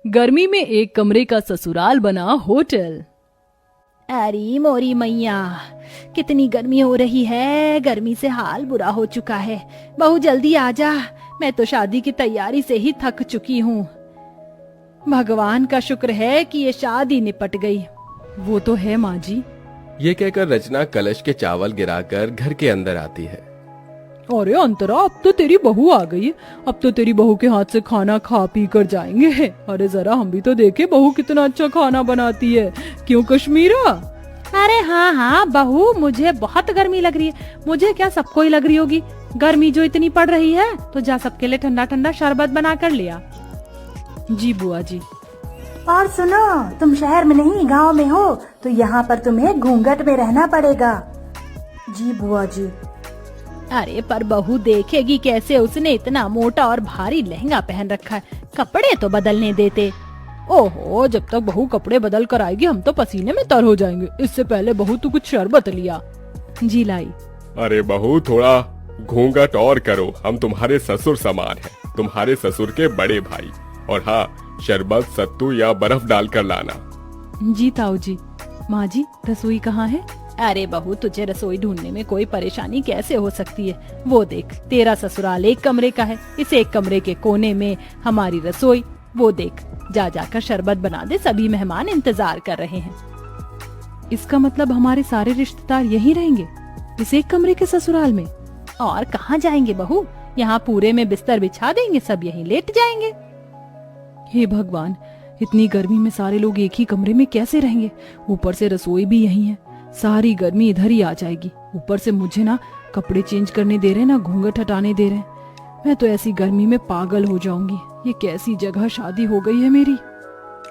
गर्मी में एक कमरे का ससुराल बना होटल। अरे मोरी मैया, कितनी गर्मी हो रही है। गर्मी से हाल बुरा हो चुका है। बहू जल्दी आ जा, मैं तो शादी की तैयारी से ही थक चुकी हूँ। भगवान का शुक्र है कि ये शादी निपट गई। वो तो है माँ जी। ये कहकर रचना कलश के चावल गिराकर घर के अंदर आती है। अरे अंतरा, अब तो तेरी बहू आ गई है। अब तो तेरी बहू के हाथ से खाना खा पी कर जाएंगे। अरे जरा हम भी तो देखे बहू कितना अच्छा खाना बनाती है। क्यों कश्मीरा? अरे हाँ हाँ बहू, मुझे बहुत गर्मी लग रही है। मुझे क्या, सबको ही लग रही होगी। गर्मी जो इतनी पड़ रही है, तो जा सबके लिए ठंडा ठंडा शरबत बना कर लिया। जी बुआ जी। और सुनो, तुम शहर में नहीं गांव में हो, तो यहाँ पर तुम्हें घूंघट में रहना पड़ेगा। जी बुआ जी। अरे पर बहू देखेगी कैसे? उसने इतना मोटा और भारी लहंगा पहन रखा है, कपड़े तो बदलने देते। ओहो, जब तक बहू कपड़े बदल कर आएगी हम तो पसीने में तर हो जाएंगे। इससे पहले बहू तू कुछ शरबत लिया। जी लाई। अरे बहू, थोड़ा घूंघट और करो, हम तुम्हारे ससुर समान हैं, तुम्हारे ससुर के बड़े भाई। और हाँ, शरबत सत्तू या बर्फ डालकर लाना। जी ताऊ जी। माँ जी, रसोई कहाँ है? अरे बहू, तुझे रसोई ढूंढने में कोई परेशानी कैसे हो सकती है? वो देख, तेरा ससुराल एक कमरे का है, इस एक कमरे के कोने में हमारी रसोई। वो देख, जा जाकर शरबत बना दे, सभी मेहमान इंतजार कर रहे हैं। इसका मतलब हमारे सारे रिश्तेदार यहीं रहेंगे, इस एक कमरे के ससुराल में? और कहाँ जाएंगे बहू? यहाँ पूरे में बिस्तर बिछा देंगे, सब यहीं लेट जाएंगे। हे भगवान, इतनी गर्मी में सारे लोग एक ही कमरे में कैसे रहेंगे? ऊपर से रसोई भी यहीं है, सारी गर्मी इधर ही आ जाएगी। ऊपर से मुझे ना कपड़े चेंज करने दे रहे, ना घूंघट हटाने दे रहे। मैं तो ऐसी गर्मी में पागल हो जाऊंगी। ये कैसी जगह शादी हो गई है मेरी।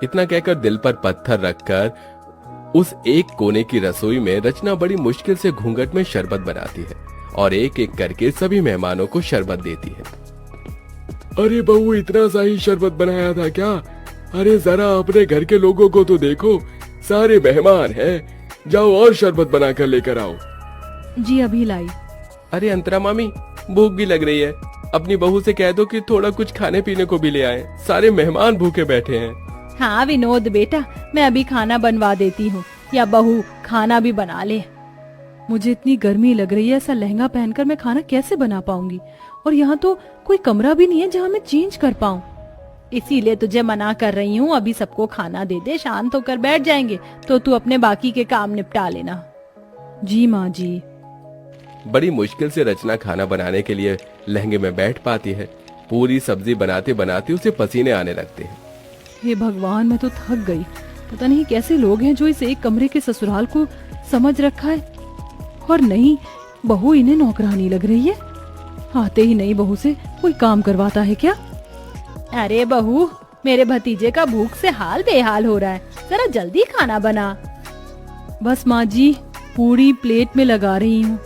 इतना कहकर दिल पर पत्थर रखकर उस एक कोने की रसोई में रचना बड़ी मुश्किल से घूंघट में शरबत बनाती है और एक एक करके सभी मेहमानों को शरबत देती है। अरे बहू, इतना सा ही शरबत बनाया था क्या? अरे जरा अपने घर के लोगों को तो देखो, सारे मेहमान हैं। जाओ और शरबत बनाकर लेकर आओ। जी अभी लाई। अरे अंतरा मामी, भूख भी लग रही है, अपनी बहू से कह दो कि थोड़ा कुछ खाने पीने को भी ले आए, सारे मेहमान भूखे बैठे हैं। हाँ विनोद बेटा, मैं अभी खाना बनवा देती हूँ, या बहू खाना भी बना ले। मुझे इतनी गर्मी लग रही है, ऐसा लहंगा पहनकर मैं खाना कैसे बना पाऊंगी? और यहाँ तो कोई कमरा भी नहीं है जहाँ मैं चेंज कर पाऊँ। इसीलिए तुझे मना कर रही हूँ, अभी सबको खाना दे दे, शांत होकर बैठ जाएंगे, तो तू अपने बाकी के काम निपटा लेना। जी माँ जी। बड़ी मुश्किल से रचना खाना बनाने के लिए लहंगे में बैठ पाती है। पूरी सब्जी बनाते बनाते उसे पसीने आने लगते हैं। हे भगवान, मैं तो थक गई। पता नहीं कैसे लोग हैं जो इस एक कमरे के ससुराल को समझ रखा है। और नहीं, बहू इन्हें नौकरानी लग रही है। आते ही नई बहू से कोई काम करवाता है क्या? अरे बहू, मेरे भतीजे का भूख से हाल बेहाल हो रहा है, जरा जल्दी खाना बना। बस माँ जी, पूरी प्लेट में लगा रही हूँ।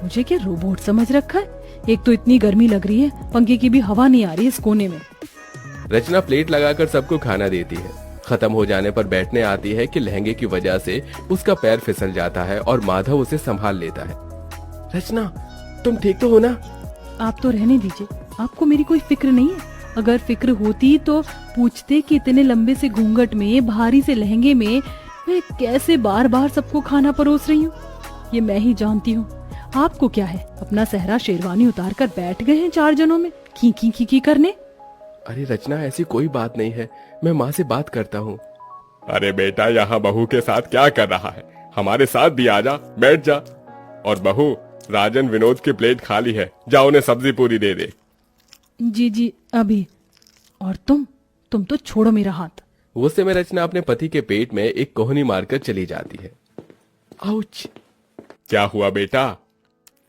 मुझे क्या रोबोट समझ रखा है? एक तो इतनी गर्मी लग रही है, पंखे की भी हवा नहीं आ रही इस कोने में। रचना प्लेट लगाकर सबको खाना देती है। खत्म हो जाने पर बैठने आती है कि लहंगे की वजह से उसका पैर फिसल जाता है और माधव उसे संभाल लेता है। रचना, तुम ठीक तो हो ना? आप तो रहने दीजिए, आपको मेरी कोई फिक्र नहीं है। अगर फिक्र होती तो पूछते कि इतने लंबे से घूंघट में, भारी से लहंगे में मैं कैसे बार बार सबको खाना परोस रही हूँ। ये मैं ही जानती हूँ। आपको क्या है, अपना सहरा शेरवानी उतार कर बैठ गए हैं चार जनों में की करने। अरे रचना, ऐसी कोई बात नहीं है, मैं माँ से बात करता हूँ। अरे बेटा, यहाँ बहू के साथ क्या कर रहा है? हमारे साथ भी आजा, बैठ जा। और बहू, राजन विनोद की प्लेट खाली है, जा उन्हें सब्जी पूरी दे दे। जी जी अभी। और तुम तो छोड़ो मेरा हाथ। उस समय रचना अपने पति के पेट में एक कोहनी मारकर चली जाती है। आउच! क्या हुआ बेटा?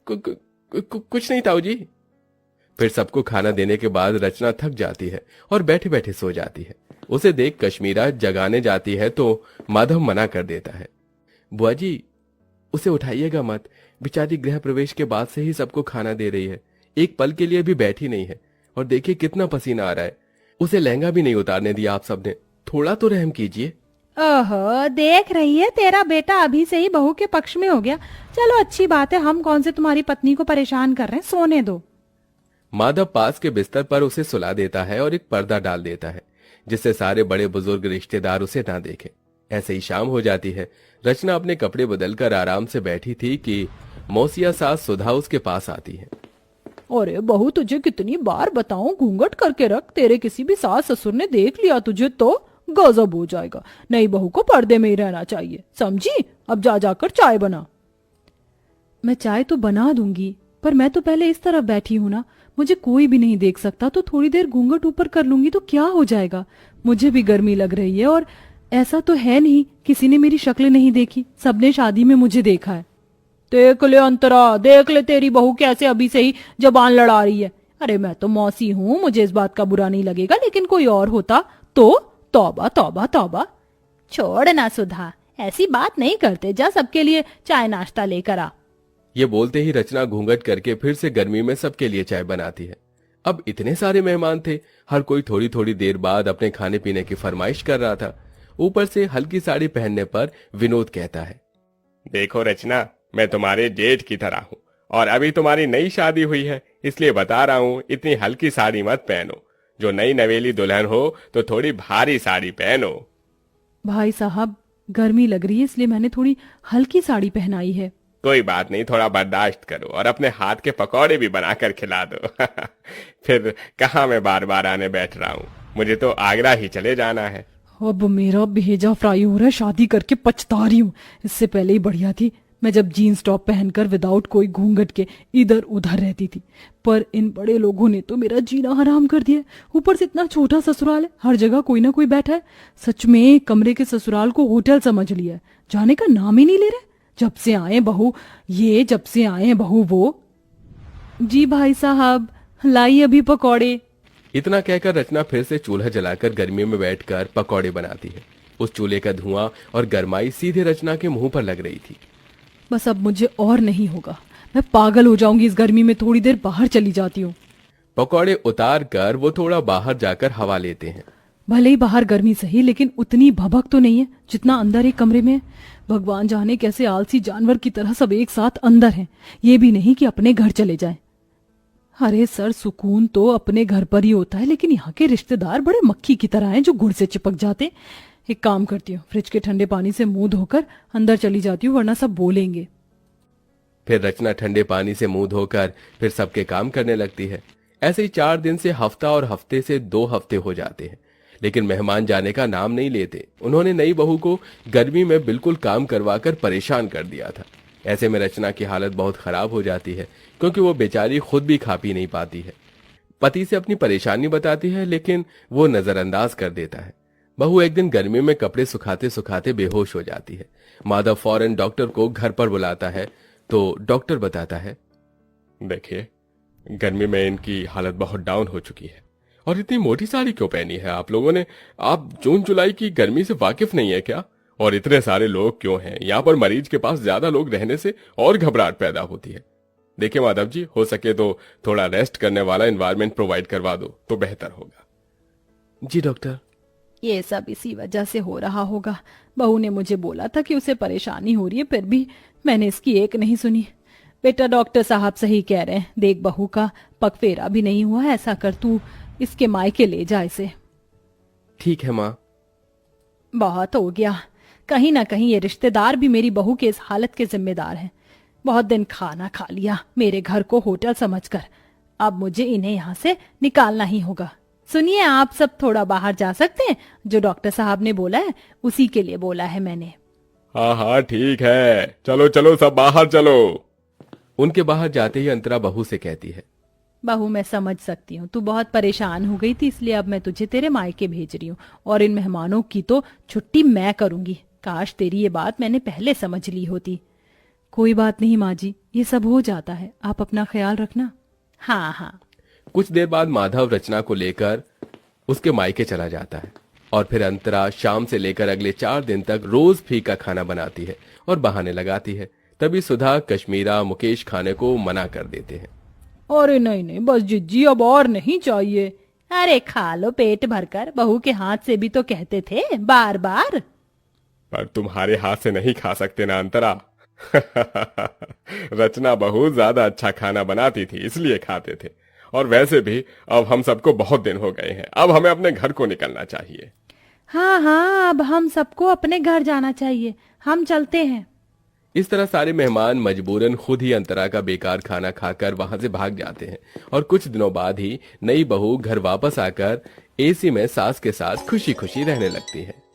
कुछ नहीं ताऊ जी। फिर सबको खाना देने के बाद रचना थक जाती है और बैठे बैठे सो जाती है। उसे देख कश्मीरा जगाने जाती है तो माधव मना कर देता है। बुआ जी, उसे उठाइएगा मत, बेचारी गृह प्रवेश के बाद से ही सबको खाना दे रही है, एक पल के लिए भी बैठी नहीं है। और देखिए कितना पसीना आ रहा है, उसे लहंगा भी नहीं उतारने दिया आप सबने, थोड़ा तो रहम कीजिए। ओहो, देख रही है, तेरा बेटा अभी से ही बहू के पक्ष में हो गया। चलो अच्छी बात है, हम कौन से तुम्हारी पत्नी को परेशान कर रहे हैं, सोने दो। माधव पास के बिस्तर पर उसे सुला देता है और एक पर्दा डाल देता है, जिससे सारे बड़े बुजुर्ग रिश्तेदार उसे ना देखें। ऐसे ही शाम हो जाती है। रचना अपने कपड़े बदलकर आराम से बैठी थी कि मौसिया सास सुधा उसके पास आती है। अरे बहू, तुझे कितनी बार बताऊं घूंघट करके रख, तेरे किसी भी सास ससुर ने देख लिया तुझे तो गजब हो जाएगा। नई बहू को पर्दे में ही रहना चाहिए, समझी? अब जा जाकर चाय बना। मैं चाय तो बना दूंगी, पर मैं तो पहले इस तरफ बैठी हूं ना, मुझे कोई भी नहीं देख सकता, तो थोड़ी देर घूंघट ऊपर कर लूंगी तो क्या हो जाएगा। मुझे भी गर्मी लग रही है, और ऐसा तो है नहीं किसी ने मेरी शक्ल नहीं देखी, सबने शादी में मुझे देखा है। देख ले अंतरा, देख ले तेरी बहू कैसे अभी से ही जबान लड़ा रही है। अरे मैं तो मौसी हूँ, मुझे इस बात का बुरा नहीं लगेगा, लेकिन कोई और होता तो तौबा तौबा तौबा। छोड़ ना सुधा, ऐसी बात नहीं करते, जा सबके लिए चाय नाश्ता लेकर आ। ये बोलते ही रचना घूंघट करके फिर से गर्मी में सबके लिए चाय बनाती है। अब इतने सारे मेहमान थे, हर कोई थोड़ी थोड़ी देर बाद अपने खाने पीने की फरमाइश कर रहा था। ऊपर से हल्की साड़ी पहनने पर विनोद कहता है, देखो रचना, मैं तुम्हारे जेठ की तरह हूँ और अभी तुम्हारी नई शादी हुई है, इसलिए बता रहा हूँ इतनी हल्की साड़ी मत पहनो। जो नई नवेली दुल्हन हो तो थोड़ी भारी साड़ी पहनो। भाई साहब, गर्मी लग रही है इसलिए मैंने थोड़ी हल्की साड़ी पहनाई है। कोई बात नहीं, थोड़ा बर्दाश्त करो और अपने हाथ के पकौड़े भी बनाकर खिला दो। फिर कहाँ मैं बार बार आने बैठ रहा हूँ, मुझे तो आगरा ही चले जाना है। अब मेरा भेजा फ्राई हो रहा है, शादी करके पछता रही हूँ। इससे पहले ही बढ़िया थी मैं जब जीन्स टॉप पहनकर विदाउट कोई घूंघट के इधर उधर रहती थी, पर इन बड़े लोगों ने तो मेरा जीना हराम कर दिया। ऊपर से इतना छोटा ससुराल है, हर जगह कोई ना कोई बैठा है। सच में कमरे के ससुराल को होटल समझ लिया है, जाने का नाम ही नहीं ले रहे। जब से आए बहू ये, जब से आए बहू वो। जी भाई साहब, लाई अभी पकौड़े। इतना कहकर रचना फिर से चूल्हा जलाकर गर्मी में बैठकर पकौड़े बनाती है। उस चूल्हे का धुआं और गर्माई सीधे रचना के मुंह पर लग रही थी। बस अब मुझे और नहीं होगा, मैं पागल हो जाऊंगी इस गर्मी में, थोड़ी देर बाहर चली जाती हूँ। पकौड़े उतार कर वो थोड़ा बाहर जाकर हवा लेते हैं। भले ही बाहर गर्मी सही, लेकिन उतनी भभक तो नहीं है जितना अंदर एक कमरे में है। भगवान जाने कैसे आलसी जानवर की तरह सब एक साथ अंदर हैं, ये भी नहीं कि अपने घर चले जाएं। अरे सर, सुकून तो अपने घर पर ही होता है, लेकिन यहाँ के रिश्तेदार बड़े मक्खी की तरह हैं जो गुड़ से चिपक जाते। एक काम करती हूँ, फ्रिज के ठंडे पानी से मुंह धोकर अंदर चली जाती हूँ, वरना सब बोलेंगे। फिर रचना ठंडे पानी से मुंह धोकर फिर सबके काम करने लगती है। ऐसे ही 4 दिन से हफ्ता और हफ्ते से 2 हफ्ते हो जाते हैं, लेकिन मेहमान जाने का नाम नहीं लेते। उन्होंने नई बहू को गर्मी में बिल्कुल काम करवाकर परेशान कर दिया था। ऐसे में रचना की हालत बहुत खराब हो जाती है, क्योंकि वो बेचारी खुद भी खा पी नहीं पाती है। पति से अपनी परेशानी बताती है, लेकिन वो नजरअंदाज कर देता है। बहू एक दिन गर्मी में कपड़े सुखाते सुखाते बेहोश हो जाती है। माधव फौरन डॉक्टर को घर पर बुलाता है, तो डॉक्टर बताता है, देखिए, गर्मी में इनकी हालत बहुत डाउन हो चुकी है। और इतनी मोटी साड़ी क्यों पहनी है आप लोगों ने? आप जून जुलाई की गर्मी से वाकिफ नहीं है क्या? और इतने सारे लोग क्यों हैं? यहाँ पर मरीज के पास ज्यादा लोग रहने से और घबराहट पैदा होती है। देखिए माधव जी, हो सके तो थोड़ा रेस्ट करने वाला एनवायरनमेंट प्रोवाइड करवा दो तो बेहतर होगा। जी डॉक्टर। ये सब इसी वजह से हो रहा होगा। बहू ने मुझे बोला था कि उसे परेशानी हो रही है, फिर भी मैंने इसकी एक नहीं सुनी। बेटा, डॉक्टर साहब सही कह रहे हैं। देख, बहू का पगफेरा भी नहीं हुआ, ऐसा कर तू इसके मायके ले जा इसे। ठीक है माँ। बहुत हो गया, कहीं ना कहीं ये रिश्तेदार भी मेरी बहू के इस हालत के जिम्मेदार हैं। बहुत दिन खाना खा लिया मेरे घर को होटल समझकर, अब मुझे इन्हें यहाँ से निकालना ही होगा। सुनिए, आप सब थोड़ा बाहर जा सकते हैं? जो डॉक्टर साहब ने बोला है उसी के लिए बोला है मैंने। हाँ हाँ ठीक है, चलो चलो सब बाहर चलो। उनके बाहर जाते ही अंतरा बहू से कहती है, बहू मैं समझ सकती हूँ, तू बहुत परेशान हो गई थी, इसलिए अब मैं तुझे तेरे मायके भेज रही हूँ और इन मेहमानों की तो छुट्टी मैं करूंगी। काश तेरी ये बात मैंने पहले समझ ली होती। कोई बात नहीं माँ जी, ये सब हो जाता है, आप अपना ख्याल रखना। हाँ हाँ। कुछ देर बाद माधव रचना को लेकर उसके मायके चला जाता है और फिर अंतरा शाम से लेकर अगले 4 दिन तक रोज फीका खाना बनाती है और बहाने लगाती है। तभी सुधा, कश्मीरा, मुकेश खाने को मना कर देते हैं। अरे नहीं नहीं, बस जिज्जी, अब और नहीं चाहिए। अरे खा लो पेट भरकर, बहू के हाथ से भी तो कहते थे बार बार। पर तुम्हारे हाथ से नहीं खा सकते ना अंतरा। रचना बहुत ज्यादा अच्छा खाना बनाती थी, इसलिए खाते थे। और वैसे भी अब हम सबको बहुत दिन हो गए हैं, अब हमें अपने घर को निकलना चाहिए। हाँ हाँ, अब हम सबको अपने घर जाना चाहिए, हम चलते हैं। इस तरह सारे मेहमान मजबूरन खुद ही अंतरा का बेकार खाना खाकर वहां से भाग जाते हैं और कुछ दिनों बाद ही नई बहू घर वापस आकर एसी में सास के साथ खुशी खुशी रहने लगती है।